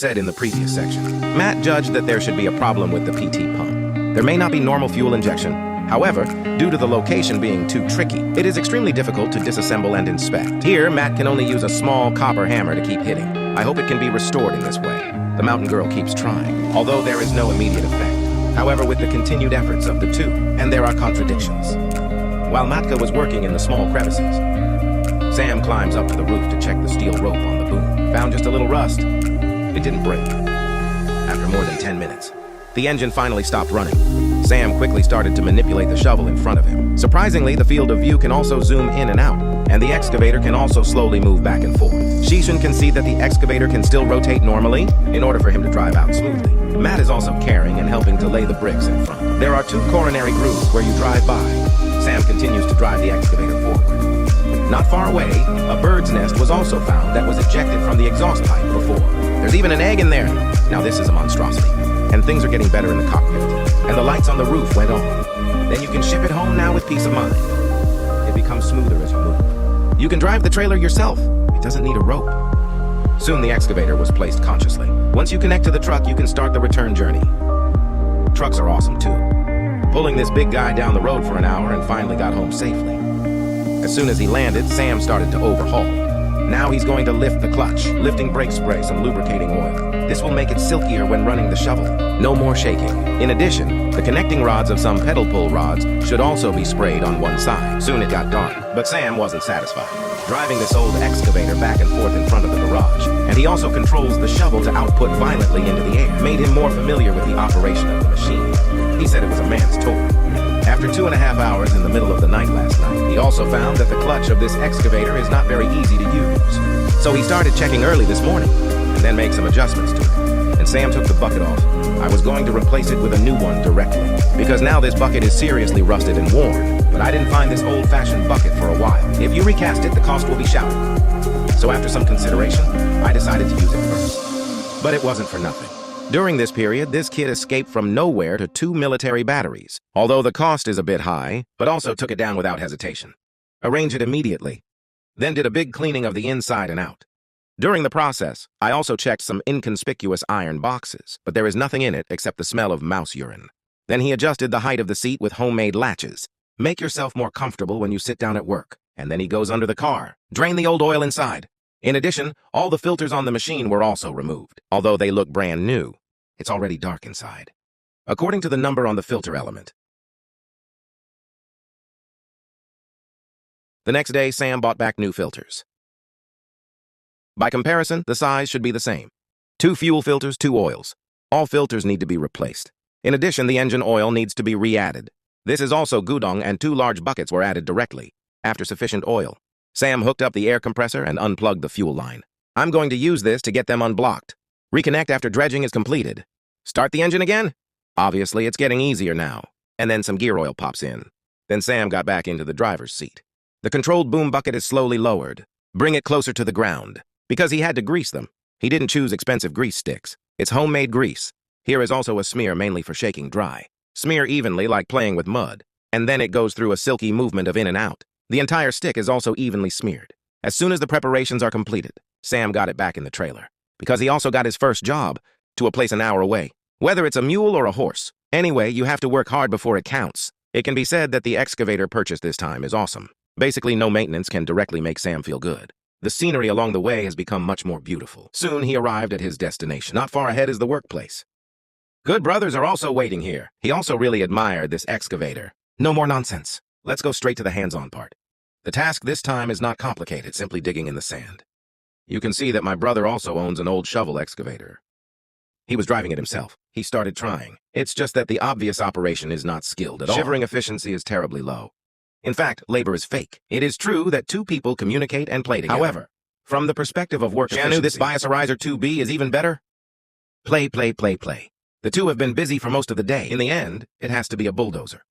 said in the previous section. Matt judged that there should be a problem with the PT pump. There may not be normal fuel injection. However, due to the location being too tricky, it is extremely difficult to disassemble and inspect. Here, Matt can only use a small copper hammer to keep hitting. I hope it can be restored in this way. The mountain girl keeps trying, although there is no immediate effect. However, with the continued efforts of the two, and there are contradictions. While Matka was working in the small crevices, Sam climbs up to the roof to check the steel rope on the boom. Found just a little rust. It didn't break. After more than 10 minutes, the engine finally stopped running. Sam quickly started to manipulate the shovel in front of him. Surprisingly, the field of view can also zoom in and out, and the excavator can also slowly move back and forth. Shishin can see that the excavator can still rotate normally in order for him to drive out smoothly. Matt is also carrying and helping to lay the bricks in front. There are 2 coronary grooves where you drive by. Sam continues to drive the excavator forward. Not far away, a bird's nest was also found that was ejected from the exhaust pipe before. There's even an egg in there. Now this is a monstrosity. And things are getting better in the cockpit. And the lights on the roof went on. Then you can ship it home now with peace of mind. It becomes smoother as you move. You can drive the trailer yourself. It doesn't need a rope. Soon the excavator was placed consciously. Once you connect to the truck, you can start the return journey. Trucks are awesome too. Pulling this big guy down the road for an hour and finally got home safely. As soon as he landed, Sam started to overhaul. Now he's going to lift the clutch, lifting brake spray, some lubricating oil. This will make it silkier when running the shovel. No more shaking. In addition, the connecting rods of some pedal pull rods should also be sprayed on one side. Soon it got dark, but Sam wasn't satisfied. Driving this old excavator back and forth in front of the garage, and he also controls the shovel to output violently into the air, made him more familiar with the operation of the machine. He said it was a man's toy. After 2.5 hours in the middle of the night last night, he also found that the clutch of this excavator is not very easy to use. So he started checking early this morning, and then made some adjustments to it. And Sam took the bucket off. I was going to replace it with a new one directly, because now this bucket is seriously rusted and worn. But I didn't find this old-fashioned bucket for a while. If you recast it, the cost will be shouted. So after some consideration, I decided to use it first. But it wasn't for nothing. During this period, this kid escaped from nowhere to 2 military batteries, although the cost is a bit high, but also took it down without hesitation. Arrange it immediately. Then did a big cleaning of the inside and out. During the process, I also checked some inconspicuous iron boxes, but there is nothing in it except the smell of mouse urine. Then he adjusted the height of the seat with homemade latches. Make yourself more comfortable when you sit down at work. And then he goes under the car. Drain the old oil inside. In addition, all the filters on the machine were also removed, although they look brand new. It's already dark inside. According to the number on the filter element. The next day, Sam bought back new filters. By comparison, the size should be the same. 2 fuel filters, 2 oils. All filters need to be replaced. In addition, the engine oil needs to be re-added. This is also gudong, and 2 large buckets were added directly, after sufficient oil. Sam hooked up the air compressor and unplugged the fuel line. I'm going to use this to get them unblocked. Reconnect after dredging is completed. Start the engine again? Obviously, it's getting easier now. And then some gear oil pops in. Then Sam got back into the driver's seat. The controlled boom bucket is slowly lowered. Bring it closer to the ground. Because he had to grease them. He didn't choose expensive grease sticks. It's homemade grease. Here is also a smear mainly for shaking dry. Smear evenly like playing with mud. And then it goes through a silky movement of in and out. The entire stick is also evenly smeared. As soon as the preparations are completed, Sam got it back in the trailer. Because he also got his first job, to a place an hour away. Whether it's a mule or a horse. Anyway, you have to work hard before it counts. It can be said that the excavator purchased this time is awesome. Basically, no maintenance can directly make Sam feel good. The scenery along the way has become much more beautiful. Soon he arrived at his destination. Not far ahead is the workplace. Good brothers are also waiting here. He also really admired this excavator. No more nonsense. Let's go straight to the hands-on part. The task this time is not complicated, simply digging in the sand. You can see that my brother also owns an old shovel excavator. He was driving it himself. He started trying. It's just that the obvious operation is not skilled at all. Shivering efficiency is terribly low. In fact, labor is fake. It is true that 2 people communicate and play together. However, from the perspective of work efficiency, this BUCYRUS 2B is even better. Play. The 2 have been busy for most of the day. In the end, it has to be a bulldozer.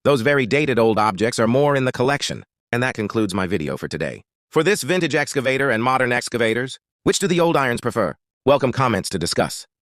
Those very dated old objects are more in the collection, and that concludes my video for today. For this vintage excavator and modern excavators, which do the old irons prefer? Welcome comments to discuss.